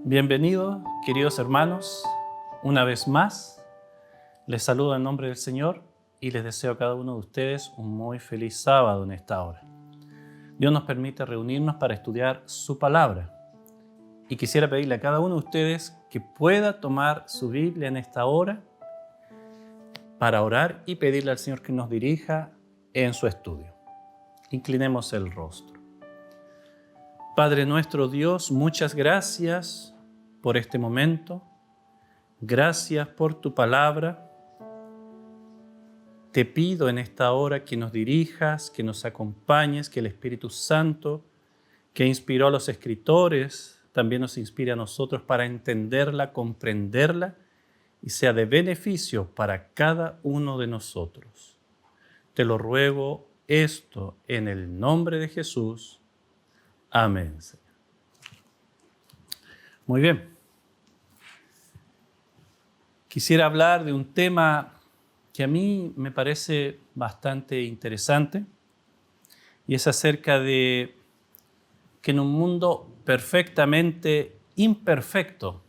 Bienvenidos, queridos hermanos, una vez más. Les saludo en nombre del Señor y les deseo a cada uno de ustedes un muy feliz sábado en esta hora. Dios nos permite reunirnos para estudiar su palabra. Y quisiera pedirle a cada uno de ustedes que pueda tomar su Biblia en esta hora para orar y pedirle al Señor que nos dirija en su estudio. Inclinemos el rostro. Padre nuestro Dios, muchas gracias por este momento. Gracias por tu palabra. Te pido en esta hora que nos dirijas, que nos acompañes, que el Espíritu Santo, que inspiró a los escritores, también nos inspire a nosotros para entenderla, comprenderla y sea de beneficio para cada uno de nosotros. Te lo ruego esto en el nombre de Jesús. Amén, Señor. Muy bien. Quisiera hablar de un tema que a mí me parece bastante interesante y es acerca de que en un mundo perfectamente imperfecto,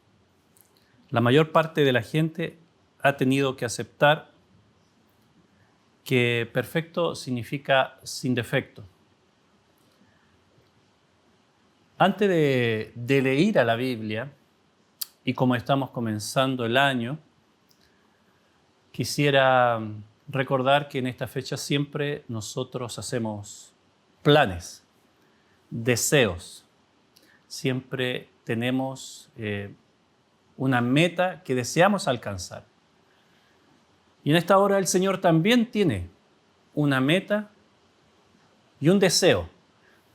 la mayor parte de la gente ha tenido que aceptar que perfecto significa sin defecto. Antes de ir a la Biblia, y como estamos comenzando el año, quisiera recordar que en esta fecha siempre nosotros hacemos planes, deseos. Siempre tenemos una meta que deseamos alcanzar. Y en esta hora el Señor también tiene una meta y un deseo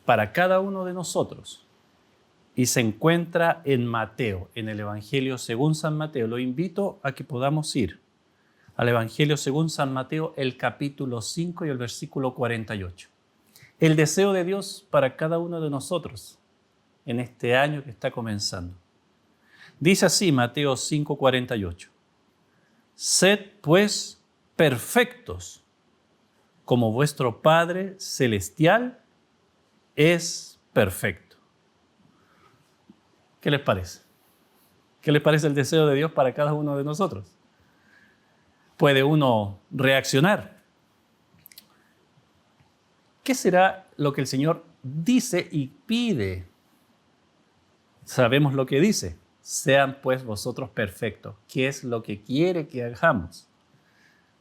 para cada uno de nosotros. Y se encuentra en Mateo, en el Evangelio según San Mateo. Lo invito a que podamos ir al Evangelio según San Mateo, el capítulo 5 y el versículo 48. El deseo de Dios para cada uno de nosotros en este año que está comenzando. Dice así Mateo 5, 48. Sed pues perfectos, como vuestro Padre celestial es perfecto. ¿Qué les parece? ¿Qué les parece el deseo de Dios para cada uno de nosotros? Puede uno reaccionar. ¿Qué será lo que el Señor dice y pide? Sabemos lo que dice. Sean pues vosotros perfectos. ¿Qué es lo que quiere que hagamos?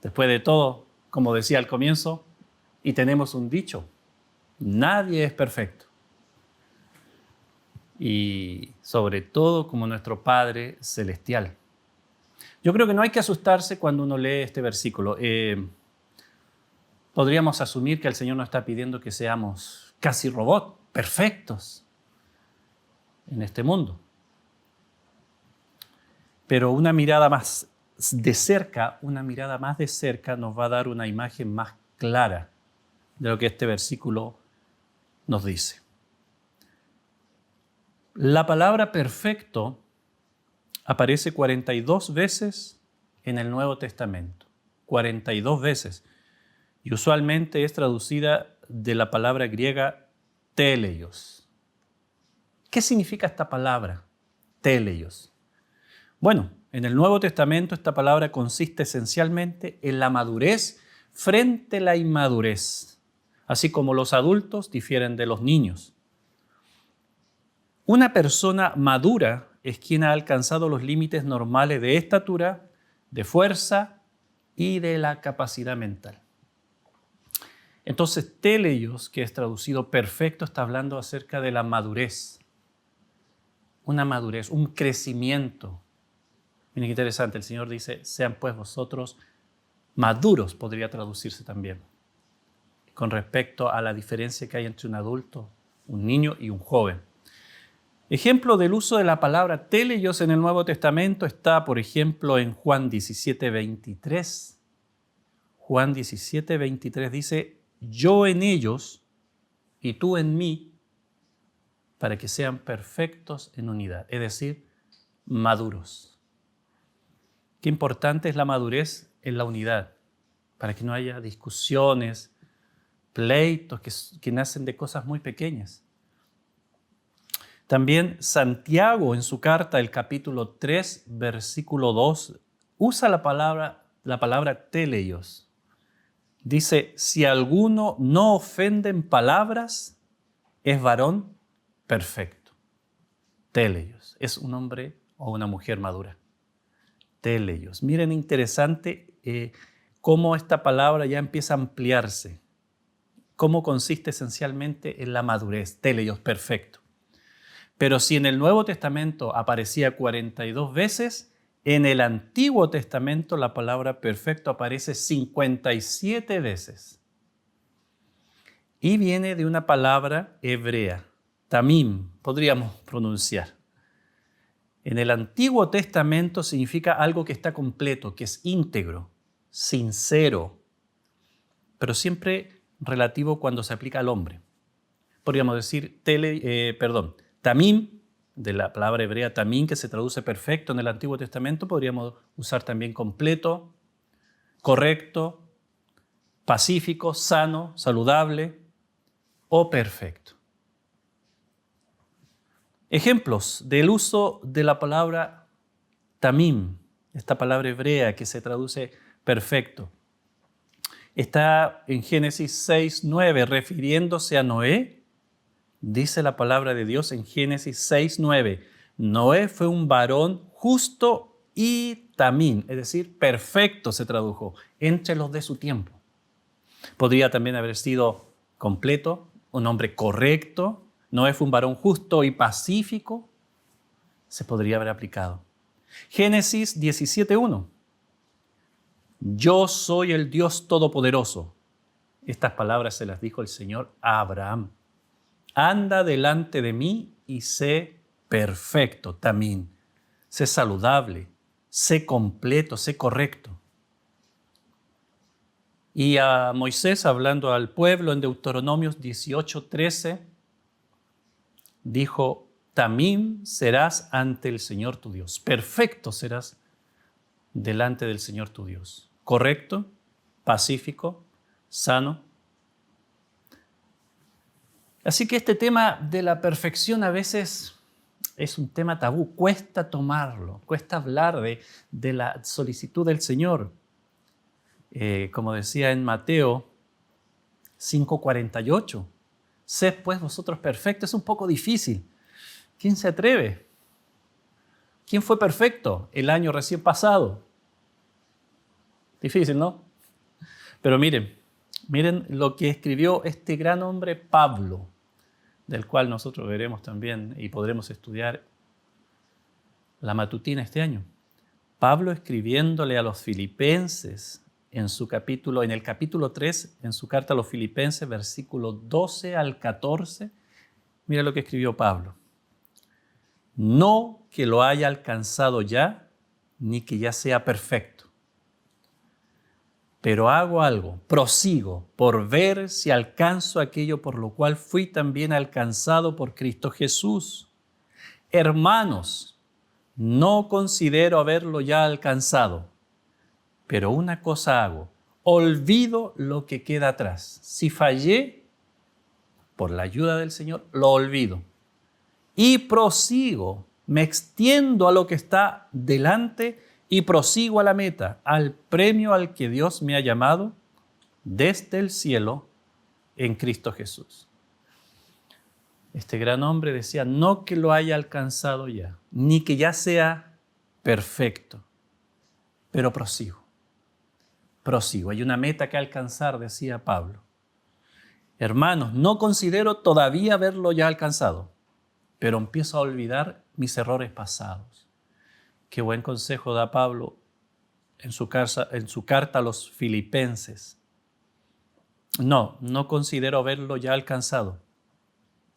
Después de todo, como decía al comienzo, y tenemos un dicho, nadie es perfecto. Y sobre todo como nuestro Padre Celestial. Yo creo que no hay que asustarse cuando uno lee este versículo. Podríamos asumir que el Señor nos está pidiendo que seamos casi robots, perfectos en este mundo. Pero una mirada más de cerca nos va a dar una imagen más clara de lo que este versículo nos dice. La palabra perfecto aparece 42 veces en el Nuevo Testamento. 42 veces. Y usualmente es traducida de la palabra griega teleios. ¿Qué significa esta palabra? Teleios. Bueno, en el Nuevo Testamento esta palabra consiste esencialmente en la madurez frente a la inmadurez, así como los adultos difieren de los niños. Una persona madura es quien ha alcanzado los límites normales de estatura, de fuerza y de la capacidad mental. Entonces, teleios, que es traducido perfecto, está hablando acerca de la madurez. Una madurez, un crecimiento. Miren qué interesante, el Señor dice, sean pues vosotros maduros, podría traducirse también, con respecto a la diferencia que hay entre un adulto, un niño y un joven. Ejemplo del uso de la palabra teleios en el Nuevo Testamento está, por ejemplo, en Juan 17, 23. Juan 17, 23 dice, yo en ellos y tú en mí, para que sean perfectos en unidad, es decir, maduros. Qué importante es la madurez en la unidad, para que no haya discusiones, pleitos que nacen de cosas muy pequeñas. También Santiago en su carta, el capítulo 3, versículo 2, usa la palabra teleios. Dice, si alguno no ofende en palabras, es varón perfecto. Teleios, es un hombre o una mujer madura. Teleios. Miren, interesante cómo esta palabra ya empieza a ampliarse. Cómo consiste esencialmente en la madurez. Teleios, perfecto. Pero si en el Nuevo Testamento aparecía 42 veces, en el Antiguo Testamento la palabra perfecto aparece 57 veces. Y viene de una palabra hebrea, tamim, podríamos pronunciar. En el Antiguo Testamento significa algo que está completo, que es íntegro, sincero, pero siempre relativo cuando se aplica al hombre. Podríamos decir, tamim, de la palabra hebrea tamim, que se traduce perfecto en el Antiguo Testamento, podríamos usar también completo, correcto, pacífico, sano, saludable o perfecto. Ejemplos del uso de la palabra tamim, esta palabra hebrea que se traduce perfecto. Está en Génesis 6:9, refiriéndose a Noé. Dice la palabra de Dios en Génesis 6:9, Noé fue un varón justo y tamim, es decir, perfecto se tradujo, entre los de su tiempo. Podría también haber sido completo, un hombre correcto. Noé fue un varón justo y pacífico. Se podría haber aplicado. Génesis 17:1, yo soy el Dios Todopoderoso. Estas palabras se las dijo el Señor a Abraham. Anda delante de mí y sé perfecto, tamín. Sé saludable, sé completo, sé correcto. Y a Moisés, hablando al pueblo en Deuteronomios 18:13, dijo, tamín serás ante el Señor tu Dios. Perfecto serás delante del Señor tu Dios. Correcto, pacífico, sano. Así que este tema de la perfección a veces es un tema tabú, cuesta tomarlo, cuesta hablar de la solicitud del Señor. Como decía en Mateo 5:48, sed pues vosotros perfectos, es un poco difícil. ¿Quién se atreve? ¿Quién fue perfecto el año recién pasado? Difícil, ¿no? Pero miren lo que escribió este gran hombre Pablo, del cual nosotros veremos también y podremos estudiar la matutina este año. Pablo escribiéndole a los filipenses en el capítulo 3, en su carta a los filipenses, versículos 12 al 14, mira lo que escribió Pablo. No que lo haya alcanzado ya, ni que ya sea perfecto. Pero hago algo, prosigo por ver si alcanzo aquello por lo cual fui también alcanzado por Cristo Jesús. Hermanos, no considero haberlo ya alcanzado, pero una cosa hago, olvido lo que queda atrás. Si fallé, por la ayuda del Señor, lo olvido. Y prosigo, me extiendo a lo que está delante y prosigo a la meta, al premio al que Dios me ha llamado desde el cielo en Cristo Jesús. Este gran hombre decía, no que lo haya alcanzado ya, ni que ya sea perfecto, pero prosigo. Prosigo. Hay una meta que alcanzar, decía Pablo. Hermanos, no considero todavía haberlo ya alcanzado, pero empiezo a olvidar mis errores pasados. Qué buen consejo da Pablo en su carta a los filipenses. No considero haberlo ya alcanzado,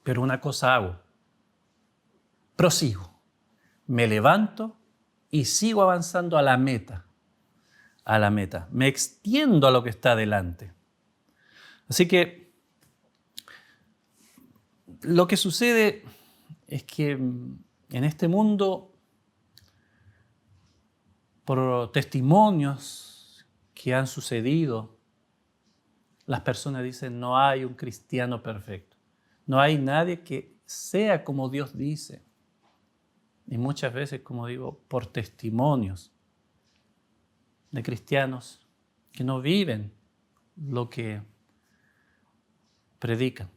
pero una cosa hago. Prosigo, me levanto y sigo avanzando a la meta. Me extiendo a lo que está delante. Así que lo que sucede es que en este mundo, por testimonios que han sucedido, las personas dicen, no hay un cristiano perfecto. No hay nadie que sea como Dios dice. Y muchas veces, como digo, por testimonios de cristianos que no viven lo que predican.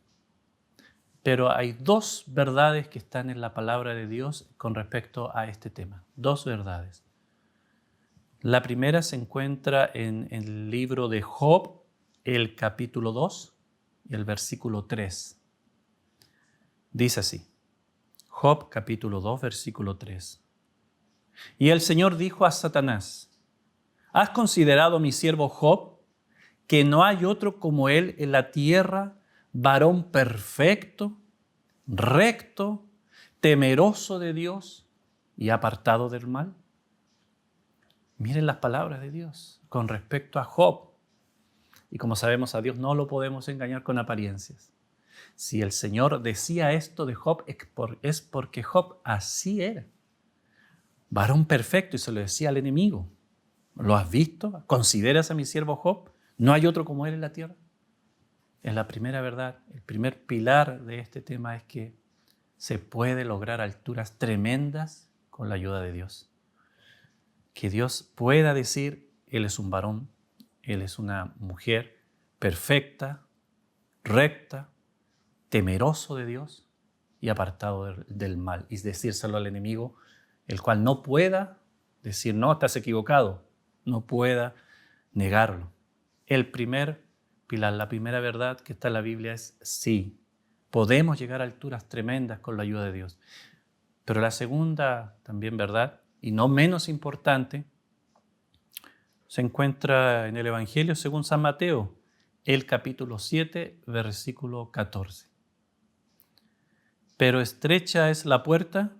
Pero hay dos verdades que están en la palabra de Dios con respecto a este tema. Dos verdades. La primera se encuentra en el libro de Job, el capítulo 2 y el versículo 3. Dice así, Job capítulo 2, versículo 3. Y el Señor dijo a Satanás, ¿has considerado mi siervo Job, que no hay otro como él en la tierra, varón perfecto, recto, temeroso de Dios y apartado del mal? Miren las palabras de Dios con respecto a Job. Y como sabemos, a Dios no lo podemos engañar con apariencias. Si el Señor decía esto de Job, es porque Job así era. Varón perfecto, y se lo decía al enemigo. ¿Lo has visto? ¿Consideras a mi siervo Job? ¿No hay otro como él en la tierra? Es la primera verdad. El primer pilar de este tema es que se puede lograr alturas tremendas con la ayuda de Dios. Que Dios pueda decir, Él es un varón, Él es una mujer perfecta, recta, temeroso de Dios y apartado del mal. Y decírselo al enemigo, el cual no pueda decir, no, estás equivocado, no pueda negarlo. El primer pilar, la primera verdad que está en la Biblia es sí, podemos llegar a alturas tremendas con la ayuda de Dios. Pero la segunda también verdad, y no menos importante, se encuentra en el Evangelio según San Mateo, el capítulo 7, versículo 14. Pero estrecha es la puerta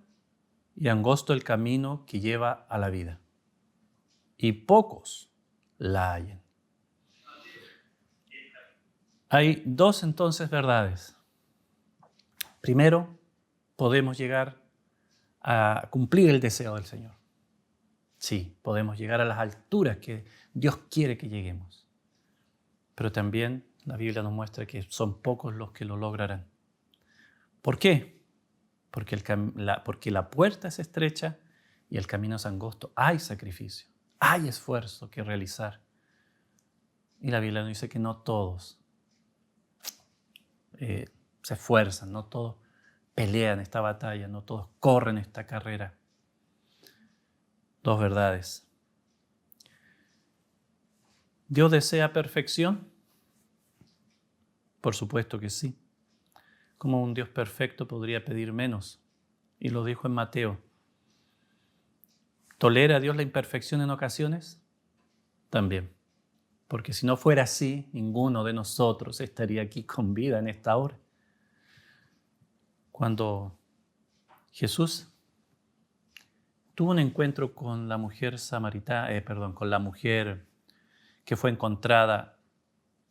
y angosto el camino que lleva a la vida, y pocos la hallan. Hay dos entonces verdades. Primero, podemos llegar a cumplir el deseo del Señor. Sí, podemos llegar a las alturas que Dios quiere que lleguemos. Pero también la Biblia nos muestra que son pocos los que lo lograrán. ¿Por qué? Porque la puerta es estrecha y el camino es angosto. Hay sacrificio, hay esfuerzo que realizar. Y la Biblia nos dice que no todos se esfuerzan, no todos pelean esta batalla, no todos corren esta carrera. Dos verdades. ¿Dios desea perfección? Por supuesto que sí. ¿Cómo un Dios perfecto podría pedir menos? Y lo dijo en Mateo. ¿Tolera a Dios la imperfección en ocasiones? También. Porque si no fuera así, ninguno de nosotros estaría aquí con vida en esta hora. Cuando Jesús tuvo un encuentro con la mujer con la mujer que fue encontrada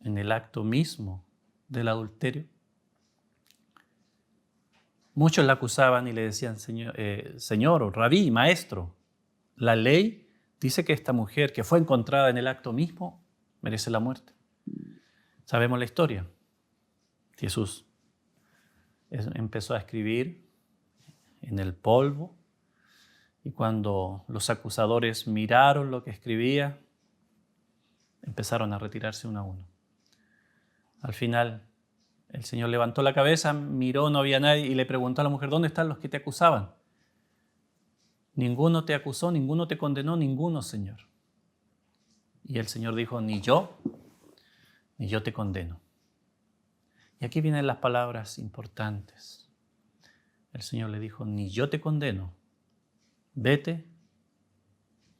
en el acto mismo del adulterio, muchos la acusaban y le decían, Señor o Rabí, maestro, la ley dice que esta mujer que fue encontrada en el acto mismo merece la muerte. Sabemos la historia. Jesús empezó a escribir en el polvo y cuando los acusadores miraron lo que escribía, empezaron a retirarse uno a uno. Al final, el Señor levantó la cabeza, miró, no había nadie y le preguntó a la mujer, ¿dónde están los que te acusaban? Ninguno te acusó, ninguno te condenó, ninguno, Señor. Y el Señor dijo, ni yo te condeno. Y aquí vienen las palabras importantes. El Señor le dijo, ni yo te condeno, vete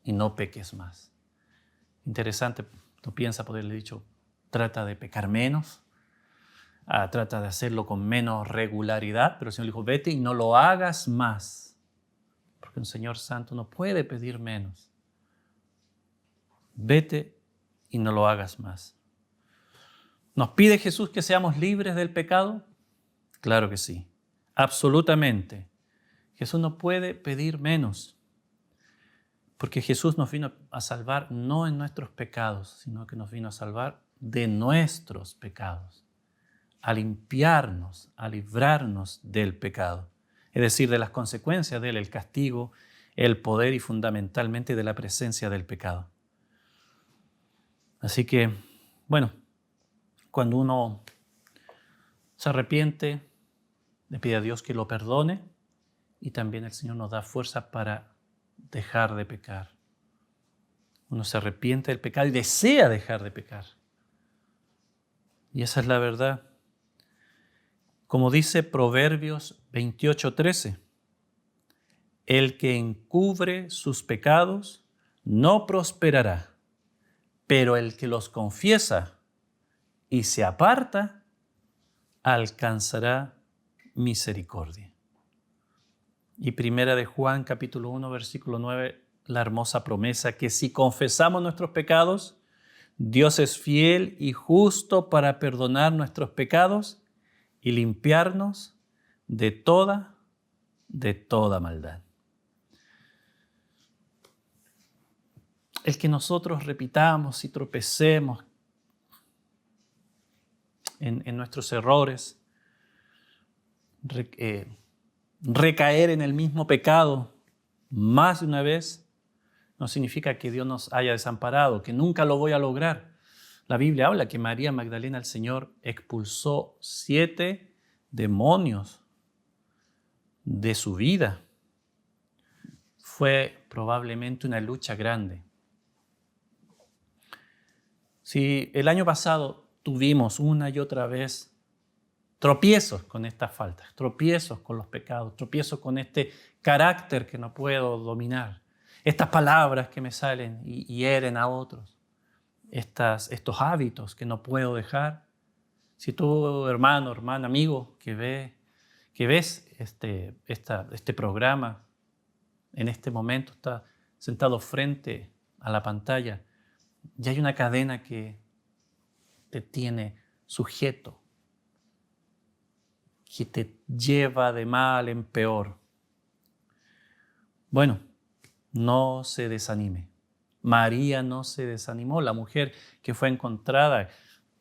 y no peques más. Interesante, tú piensas poderle dicho, trata de pecar menos, trata de hacerlo con menos regularidad, pero el Señor le dijo, vete y no lo hagas más. Porque un Señor santo no puede pedir menos. Vete y no lo hagas más. ¿Nos pide Jesús que seamos libres del pecado? Claro que sí, absolutamente. Jesús no puede pedir menos, porque Jesús nos vino a salvar no en nuestros pecados, sino que nos vino a salvar de nuestros pecados. a limpiarnos, a librarnos del pecado. Es decir, de las consecuencias de él, el castigo, el poder y fundamentalmente de la presencia del pecado. Así que, bueno, cuando uno se arrepiente, le pide a Dios que lo perdone y también el Señor nos da fuerza para dejar de pecar. Uno se arrepiente del pecado y desea dejar de pecar. Y esa es la verdad. Como dice Proverbios 28:13, el que encubre sus pecados no prosperará, pero el que los confiesa y se aparta alcanzará misericordia. Y primera de Juan, capítulo 1, versículo 9, la hermosa promesa que si confesamos nuestros pecados, Dios es fiel y justo para perdonar nuestros pecados y limpiarnos de toda maldad. El que nosotros repitamos y tropecemos en nuestros errores, recaer en el mismo pecado más de una vez, no significa que Dios nos haya desamparado, que nunca lo voy a lograr. La Biblia habla que María Magdalena, el Señor, expulsó 7 demonios de su vida. Fue probablemente una lucha grande. Si el año pasado tuvimos una y otra vez tropiezos con estas faltas, tropiezos con los pecados, tropiezos con este carácter que no puedo dominar, estas palabras que me salen y hieren a otros, estos hábitos que no puedo dejar. Si tú, hermano, hermana, amigo, que ves este programa, en este momento está sentado frente a la pantalla, y hay una cadena que te tiene sujeto, que te lleva de mal en peor. Bueno, no se desanime. María no se desanimó, la mujer que fue encontrada,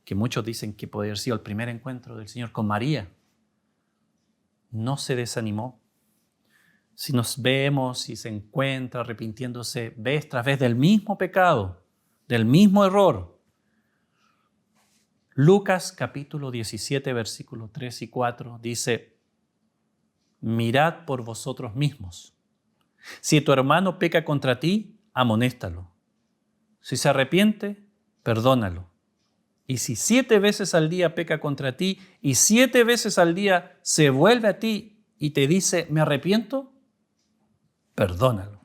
que muchos dicen que podría haber sido el primer encuentro del Señor con María, no se desanimó. Si nos vemos y se encuentra arrepintiéndose vez tras vez del mismo pecado, del mismo error. Lucas capítulo 17, versículos 3 y 4 dice, mirad por vosotros mismos. Si tu hermano peca contra ti, amonéstalo. Si se arrepiente, perdónalo. Y si 7 veces al día peca contra ti y 7 veces al día se vuelve a ti y te dice, me arrepiento, perdónalo.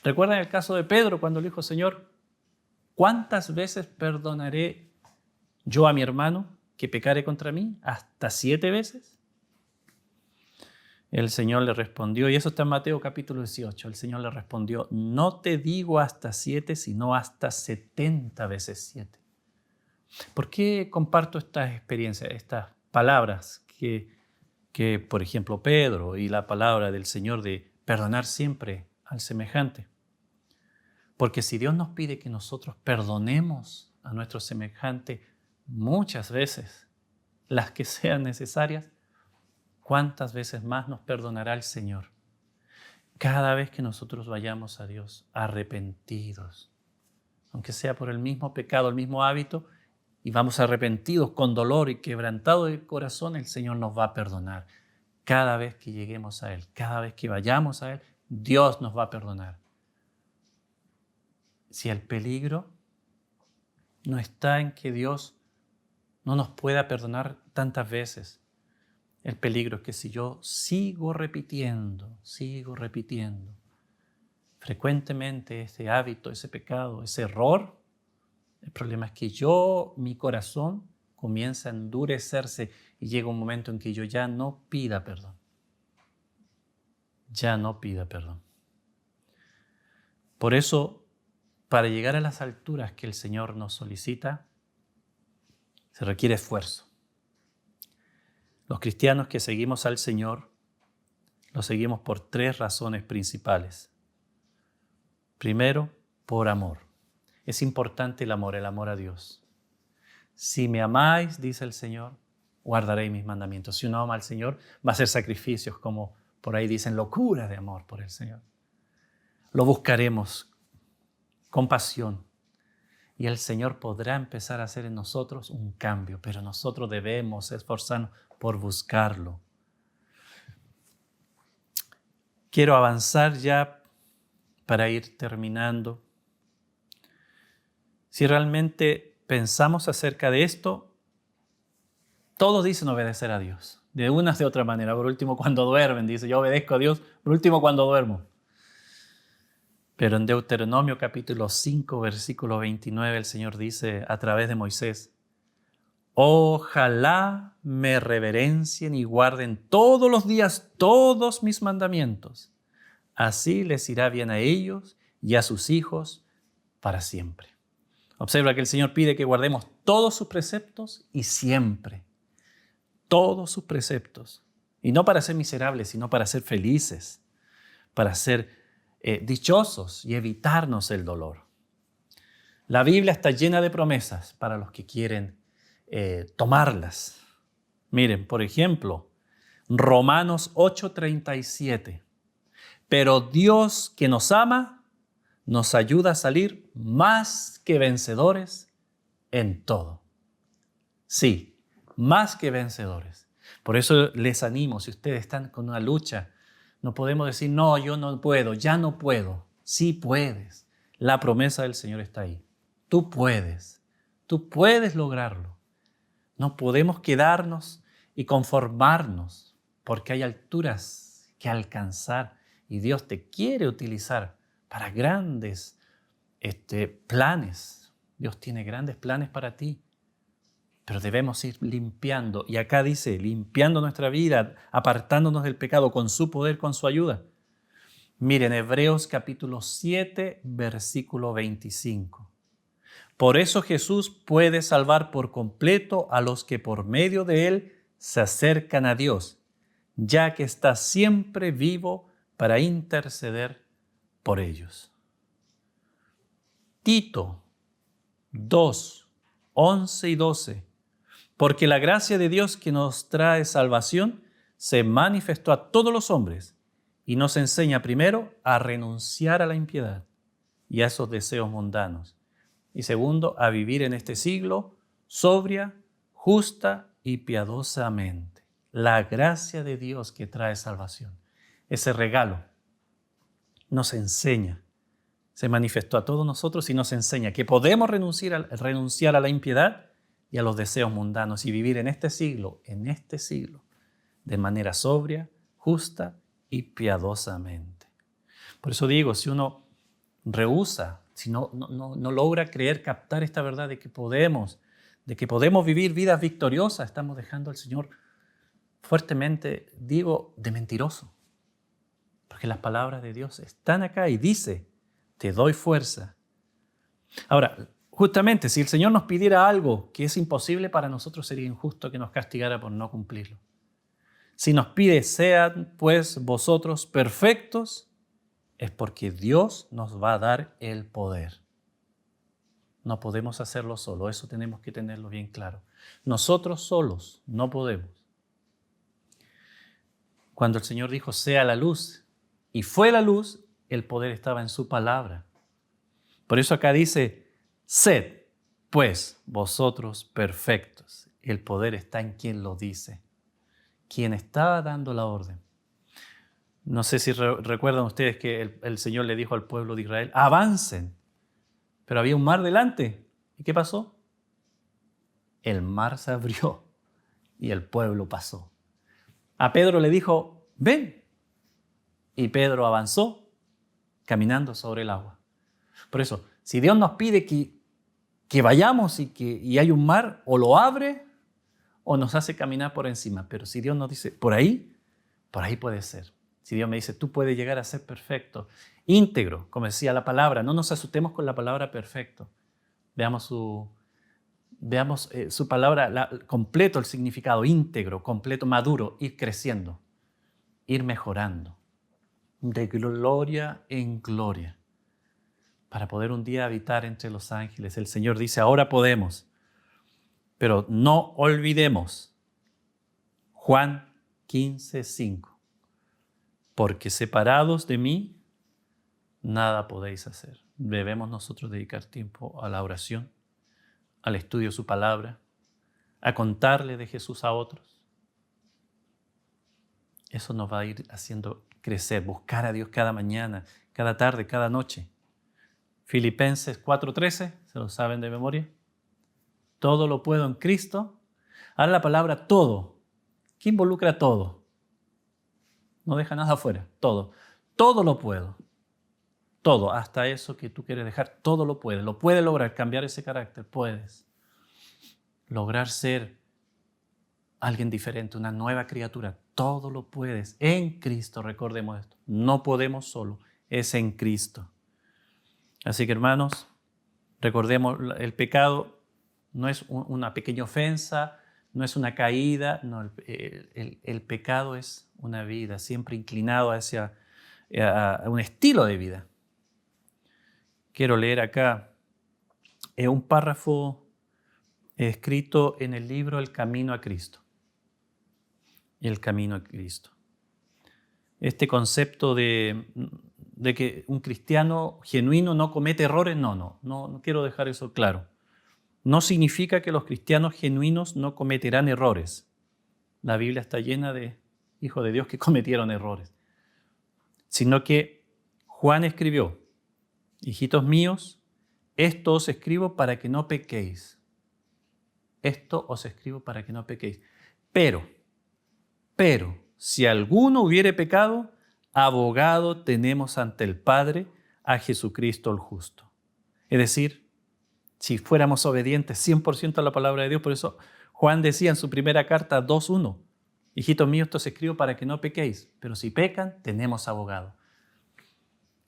¿Recuerdan el caso de Pedro cuando le dijo, Señor, ¿cuántas veces perdonaré yo a mi hermano que pecare contra mí? ¿Hasta 7 veces? El Señor le respondió, y eso está en Mateo capítulo 18, el Señor le respondió, no te digo hasta 7, sino hasta 70 veces 7. ¿Por qué comparto estas experiencias, estas palabras que, por ejemplo, Pedro y la palabra del Señor de perdonar siempre al semejante? Porque si Dios nos pide que nosotros perdonemos a nuestro semejante muchas veces, las que sean necesarias, ¿cuántas veces más nos perdonará el Señor? Cada vez que nosotros vayamos a Dios arrepentidos, aunque sea por el mismo pecado, el mismo hábito, y vamos arrepentidos con dolor y quebrantado de corazón, el Señor nos va a perdonar. Cada vez que lleguemos a Él, cada vez que vayamos a Él, Dios nos va a perdonar. Si el peligro no está en que Dios no nos pueda perdonar tantas veces, el peligro es que si yo sigo repitiendo frecuentemente ese hábito, ese pecado, ese error, el problema es que mi corazón comienza a endurecerse y llega un momento en que yo ya no pida perdón. Ya no pida perdón. Por eso, para llegar a las alturas que el Señor nos solicita, se requiere esfuerzo. Los cristianos que seguimos al Señor, lo seguimos por 3 razones principales. Primero, por amor. Es importante el amor a Dios. Si me amáis, dice el Señor, guardaréis mis mandamientos. Si uno ama al Señor, va a hacer sacrificios, como por ahí dicen, locura de amor por el Señor. Lo buscaremos con pasión y el Señor podrá empezar a hacer en nosotros un cambio, pero nosotros debemos esforzarnos por buscarlo. Quiero avanzar ya para ir terminando. Si realmente pensamos acerca de esto, todos dicen obedecer a Dios, de una de otra manera. Por último, cuando duermen, dice, yo obedezco a Dios, por último, cuando duermo. Pero en Deuteronomio capítulo 5, versículo 29, el Señor dice a través de Moisés, ojalá me reverencien y guarden todos los días todos mis mandamientos. Así les irá bien a ellos y a sus hijos para siempre. Observa que el Señor pide que guardemos todos sus preceptos y siempre. Todos sus preceptos. Y no para ser miserables, sino para ser felices, para ser dichosos y evitarnos el dolor. La Biblia está llena de promesas para los que quieren tomarlas. Miren, por ejemplo, Romanos 8:37. Pero Dios que nos ama, nos ayuda a salir más que vencedores en todo. Sí, más que vencedores. Por eso les animo, si ustedes están con una lucha, no podemos decir, no, yo no puedo, ya no puedo. Sí puedes. La promesa del Señor está ahí. Tú puedes lograrlo. No podemos quedarnos y conformarnos porque hay alturas que alcanzar y Dios te quiere utilizar para grandes planes. Dios tiene grandes planes para ti. Pero debemos ir limpiando. Y acá dice, limpiando nuestra vida, apartándonos del pecado con su poder, con su ayuda. Miren, Hebreos capítulo 7, versículo 25. Por eso Jesús puede salvar por completo a los que por medio de Él se acercan a Dios, ya que está siempre vivo para interceder por ellos. Tito 2, 11 y 12. Porque la gracia de Dios que nos trae salvación se manifestó a todos los hombres y nos enseña primero a renunciar a la impiedad y a esos deseos mundanos. Y segundo, a vivir en este siglo sobria, justa y piadosamente. La gracia de Dios que trae salvación. Ese regalo nos enseña, se manifestó a todos nosotros y nos enseña que podemos renunciar a la impiedad y a los deseos mundanos y vivir en este siglo, de manera sobria, justa y piadosamente. Por eso digo, si uno rehúsa, si no logra creer, captar esta verdad de que podemos vivir vidas victoriosas, estamos dejando al Señor fuertemente, digo, de mentiroso. Porque las palabras de Dios están acá y dice, te doy fuerza. Ahora, justamente, si el Señor nos pidiera algo que es imposible para nosotros, sería injusto que nos castigara por no cumplirlo. Si nos pide, sean pues vosotros perfectos, es porque Dios nos va a dar el poder. No podemos hacerlo solo, eso tenemos que tenerlo bien claro. Nosotros solos no podemos. Cuando el Señor dijo, sea la luz, y fue la luz, el poder estaba en su palabra. Por eso acá dice, sed, pues, vosotros perfectos. El poder está en quien lo dice, quien está dando la orden. No sé si recuerdan ustedes que el Señor le dijo al pueblo de Israel, avancen, pero había un mar delante. ¿Y qué pasó? El mar se abrió y el pueblo pasó. A Pedro le dijo, ven, y Pedro avanzó caminando sobre el agua. Por eso, si Dios nos pide que vayamos y hay un mar, o lo abre o nos hace caminar por encima. Pero si Dios nos dice, por ahí puede ser. Si Dios me dice, tú puedes llegar a ser perfecto, íntegro, como decía la palabra, no nos asustemos con la palabra perfecto. Veamos su palabra, completo el significado, íntegro, completo, maduro, ir creciendo, ir mejorando, de gloria en gloria, para poder un día habitar entre los ángeles. El Señor dice, ahora podemos, pero no olvidemos Juan 15:5. Porque separados de mí, nada podéis hacer. Debemos nosotros dedicar tiempo a la oración, al estudio de su palabra, a contarle de Jesús a otros. Eso nos va a ir haciendo crecer, buscar a Dios cada mañana, cada tarde, cada noche. Filipenses 4:13, ¿se lo saben de memoria? Todo lo puedo en Cristo. Ahora la palabra todo, ¿qué involucra todo? No deja nada afuera, todo. Todo lo puedo. Todo, hasta eso que tú quieres dejar, todo lo puedes. Lo puedes lograr, cambiar ese carácter, puedes. Lograr ser alguien diferente, una nueva criatura, todo lo puedes. En Cristo, recordemos esto. No podemos solo, es en Cristo. Así que hermanos, recordemos, el pecado no es una pequeña ofensa, no es una caída, no, el pecado es una vida, siempre inclinado hacia a un estilo de vida. Quiero leer acá un párrafo escrito en el libro El Camino a Cristo. El Camino a Cristo. Este concepto de que un cristiano genuino no comete errores, no quiero dejar eso claro. No significa que los cristianos genuinos no cometerán errores. La Biblia está llena de hijos de Dios que cometieron errores. Sino que Juan escribió: hijitos míos, esto os escribo para que no pequéis. Esto os escribo para que no pequéis. Pero, si alguno hubiere pecado, abogado tenemos ante el Padre, a Jesucristo el justo. Es decir, si fuéramos obedientes 100% a la palabra de Dios, por eso Juan decía en su primera carta 2:1, hijitos míos, esto os escribo para que no pequéis, pero si pecan, tenemos abogado.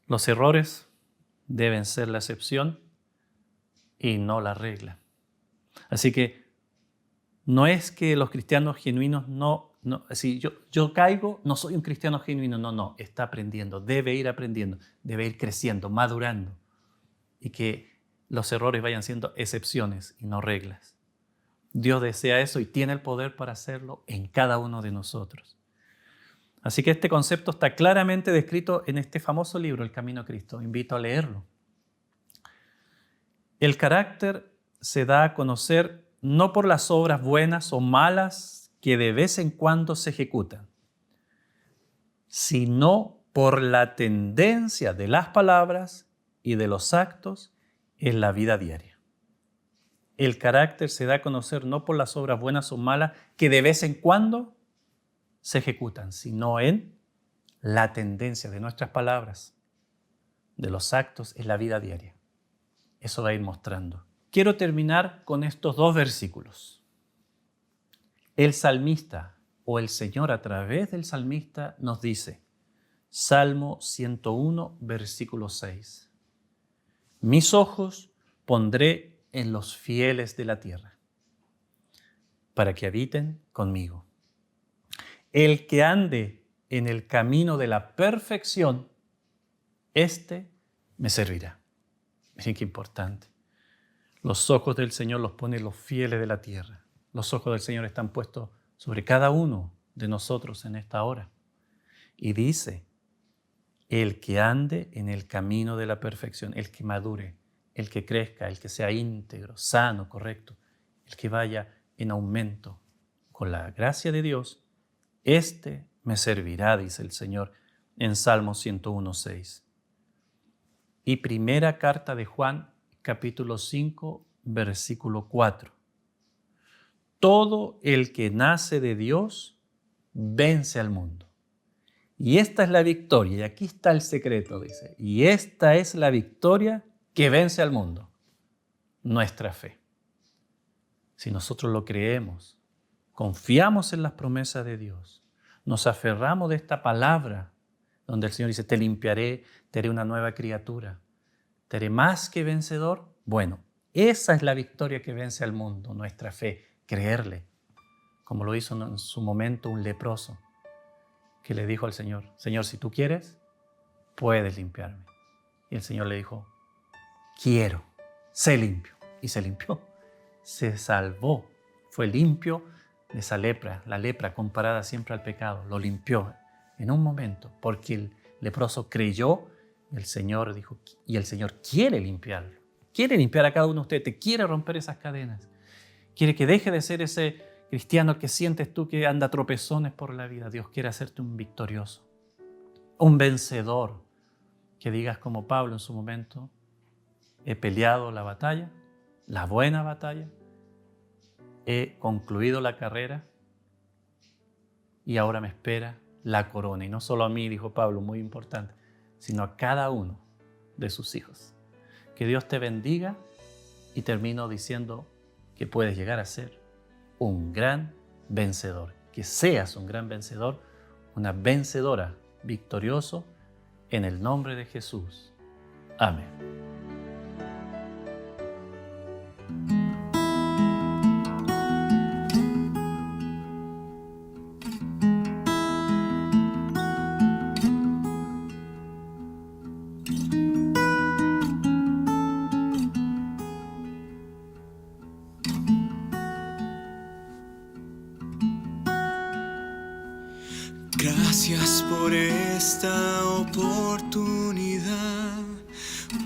Los errores deben ser la excepción y no la regla. Así que no es que los cristianos genuinos si yo caigo, no soy un cristiano genuino, no, está aprendiendo, debe ir aprendiendo, debe ir creciendo, madurando, y que los errores vayan siendo excepciones y no reglas. Dios desea eso y tiene el poder para hacerlo en cada uno de nosotros. Así que este concepto está claramente descrito en este famoso libro, El Camino a Cristo. Invito a leerlo. El carácter se da a conocer no por las obras buenas o malas que de vez en cuando se ejecutan, sino por la tendencia de las palabras y de los actos en la vida diaria. El carácter se da a conocer no por las obras buenas o malas que de vez en cuando se ejecutan, sino en la tendencia de nuestras palabras, de los actos en la vida diaria. Eso va a ir mostrando. Quiero terminar con estos dos versículos. El salmista o el Señor a través del salmista nos dice, Salmo 101, versículo 6. Mis ojos pondré en los fieles de la tierra, para que habiten conmigo. El que ande en el camino de la perfección, éste me servirá. Miren qué importante. Los ojos del Señor los pone los fieles de la tierra. Los ojos del Señor están puestos sobre cada uno de nosotros en esta hora. Y dice, el que ande en el camino de la perfección, el que madure, el que crezca, el que sea íntegro, sano, correcto, el que vaya en aumento con la gracia de Dios, este me servirá, dice el Señor en Salmo 101:6. Y primera carta de Juan, capítulo 5, versículo 4. Todo el que nace de Dios vence al mundo. Y esta es la victoria, y aquí está el secreto, dice. Y esta es la victoria que vence al mundo, nuestra fe. Si nosotros lo creemos, confiamos en las promesas de Dios, nos aferramos de esta palabra, donde el Señor dice, te limpiaré, te haré una nueva criatura, te haré más que vencedor. Bueno, esa es la victoria que vence al mundo, nuestra fe, creerle, como lo hizo en su momento un leproso, que le dijo al Señor, Señor, si tú quieres, puedes limpiarme. Y el Señor le dijo, quiero, sé limpio. Y se limpió, se salvó, fue limpio de esa lepra, la lepra comparada siempre al pecado, lo limpió en un momento, porque el leproso creyó y el Señor dijo, y el Señor quiere limpiarlo, quiere limpiar a cada uno de ustedes, te quiere romper esas cadenas, quiere que deje de ser ese cristiano que sientes tú que anda a tropezones por la vida. Dios quiere hacerte un victorioso, un vencedor, que digas como Pablo en su momento, he peleado la batalla, la buena batalla, he concluido la carrera y ahora me espera la corona. Y no solo a mí, dijo Pablo, muy importante, sino a cada uno de sus hijos. Que Dios te bendiga y termino diciendo que puedes llegar a ser un gran vencedor. Que seas un gran vencedor, una vencedora, victorioso, en el nombre de Jesús. Amén. Gracias por esta oportunidad,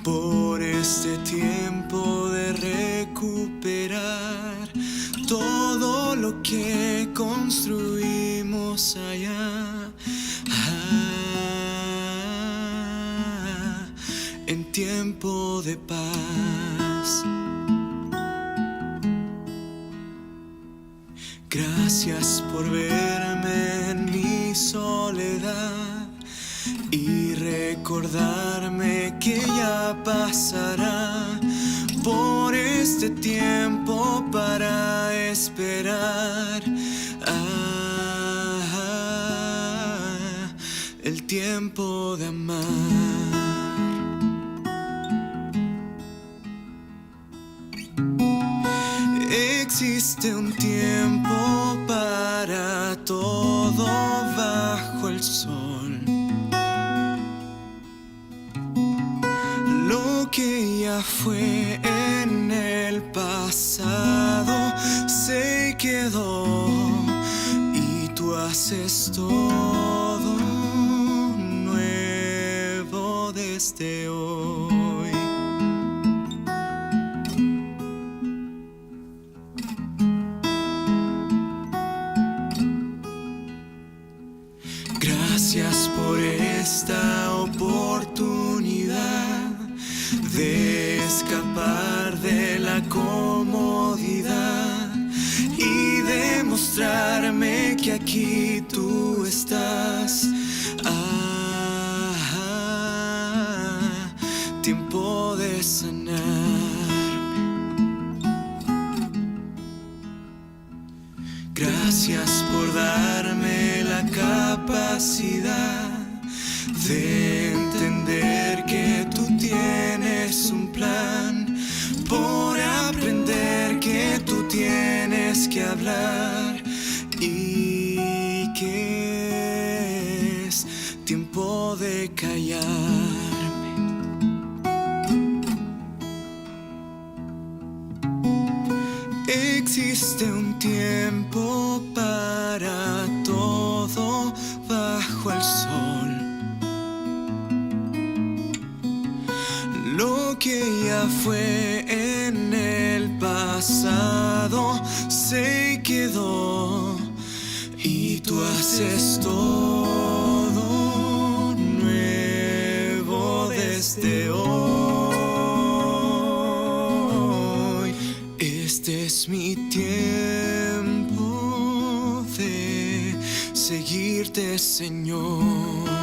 por este tiempo de recuperar todo lo que construimos allá. En tiempo de paz. Gracias por verme en mi soledad y recordarme que ya pasará por este tiempo para esperar el tiempo de amar. Existe un tiempo para todo bajo el sol. Lo que ya fue en el pasado se quedó y tú haces todo nuevo desde hoy. Gracias por esta oportunidad de escapar de la comodidad y demostrarme que aquí tú estás. Tiempo de sanarme. Gracias por darme la capacidad de entender que tú tienes un plan, por aprender que tú tienes que hablar y que es tiempo de callarme. Existe un tiempo para todo bajo el sol. Lo que ya fue en el pasado se quedó y tú haces todo nuevo desde hoy. Este es mi tiempo de seguirte, Señor.